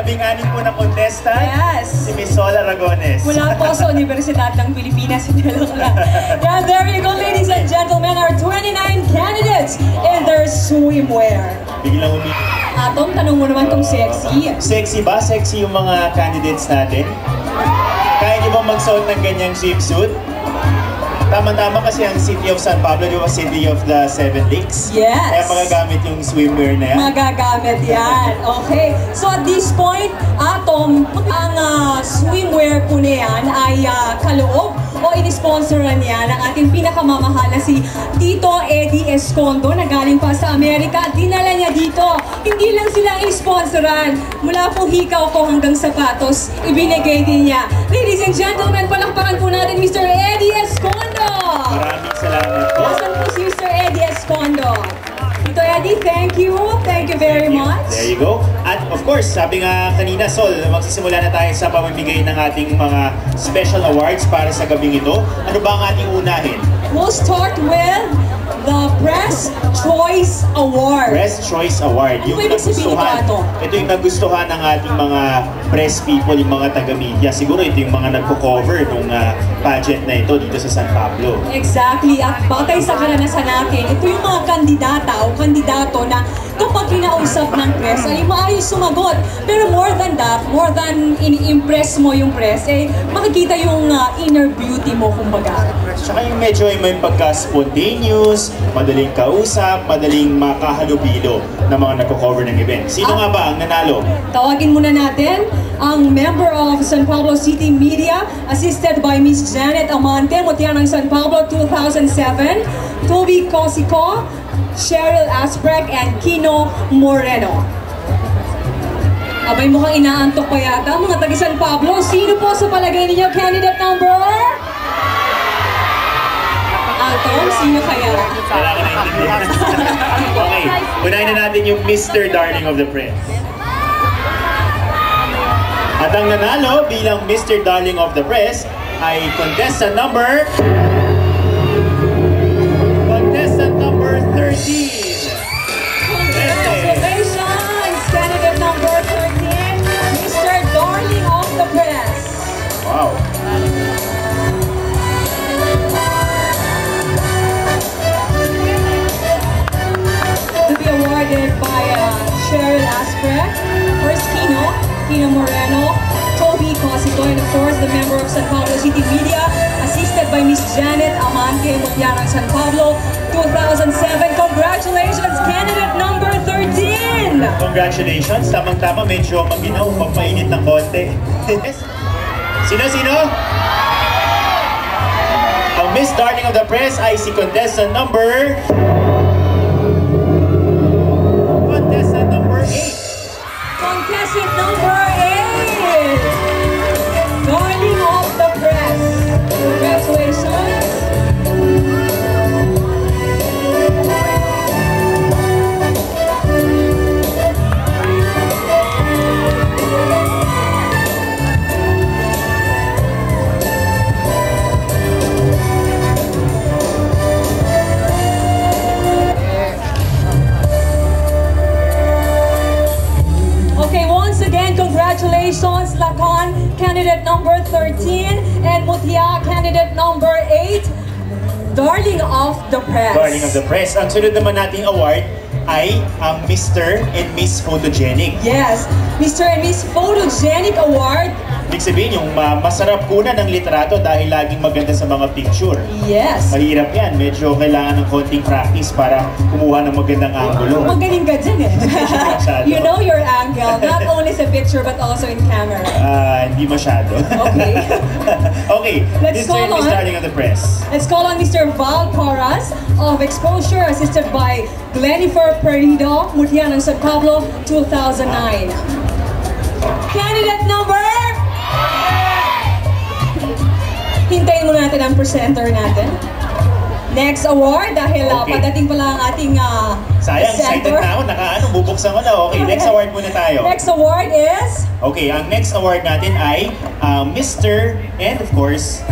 Labing-anim po na contestant, yes, si Miss Sol Aragones. Mula po sa Universidad ng Pilipinas. Yeah, there you go, ladies and gentlemen, our 29 candidates in their swimwear. Biglang Atom, tanong mo naman tong sexy. Sexy ba? Sexy yung mga candidates natin? Kaya niyo bang magsuot ng ganyang swimsuit? Tama-tama kasi ang City of San Pablo, di ba, City of the Seven Lakes? Yes. Kaya magagamit yung swimwear na yan. Magagamit yan. Okay. So at this point, Atom, ang swimwear po na yan ay kaloob o inisponsoran niya ng ating pinakamamahal na si Tito Eddie Escondo na galing pa sa Amerika at dinala niya dito. Hindi lang sila i-sponsoran. Mula po hikaw ko hanggang sapatos, ibinigay din niya. Ladies and gentlemen, palakpakan po natin Mr. Eddie Escondo! Maraming salamat po. Nasaan po si Mr. Eddie Escondo? Tito Eddie, thank you. Thank you very much. There you go. At of course, sabi nga kanina, Sol, magsisimula na tayo sa pamamigay ng ating mga special awards para sa gabing ito. Ano ba ang ating unahin? We'll start with the Press Choice Award. Press Choice Award. Yung nagustuhan, ito yung nagustuhan ng ating mga press people, yung mga taga-media. Siguro ito yung mga nagko-cover ng pageant na ito dito sa San Pablo. Exactly. At batay sa karanasan natin, ito yung mga kandidata o kandidato na kapag kinausap ng press ay maayos sumagot. Pero more than that, more than ini-impress mo yung press, eh makikita yung inner beauty mo, kumbaga. Tsaka yung medyo may pagka-spontaneous, madaling kausap, madaling makahalubilo ng mga nagko-cover ng event. Sino nga ba ang nanalo? Tawagin muna natin ang member of San Pablo City Media, assisted by Miss Janet Amante, Mutya ng San Pablo 2007, Toby Cosico, Cheryl Asprek, and Kino Moreno. Abay, mukhang inaantok pa yata mga taga San Pablo. Sino po sa palagay ninyo candidate number? Atom, sino kaya? Wala ka naintindihan. Okay, unahin na natin yung Mr. Darling of the Press. At ang nanalo bilang Mr. Darling of the Press ay contestant number 13. Congratulations! Candidate number 13, Mr. Darling of the Press. Wow. To be awarded by Cheryl Asprek, first Kino Moreno, Toby Cosico, and of course the member of San Pablo City Media, assisted by Miss Janet Amante, Mutya ng San Pablo 2007. Congratulations, candidate number 13! Congratulations. Tamang-tama, medyo maginaw, magpainit ng konti. Sino? Ang Miss Darling of the Press ay si contestant number 8. Contestant number 8! Darling of the Press. Congratulations! Congratulations, Lacan, candidate number 13, and Mutia, candidate number 8, Darling of the Press. Darling of the Press. Ang sunod naman nating award ay ang Mr. and Miss Photogenic. Yes, Mr. and Miss Photogenic Award. Ibig sabihin, yung masarap kunan ng litrato dahil laging maganda sa mga picture. Yes. Mahirap yan. Medyo kailangan ng konting practice para kumuha ng magandang angulo. Magaling ka dyan eh. You know your angle, not only sa picture but also in camera. Hindi masyado. Okay. Okay, Let's Mr. and call Miss on- Darling of the Press. Let's call on Mr. Val Porras of Exposure, assisted by Glenifer Perido, Mutia ng San Pablo, 2009. Candidate number... Hintayin mo natin ang presenter natin. Next award, dahil Okay. padating pala ang ating Sayang, excited presenter. na ako. Bubuksan ko na. Okay, next award muna tayo. Next award is... Okay, ang next award natin ay Mr. and of course,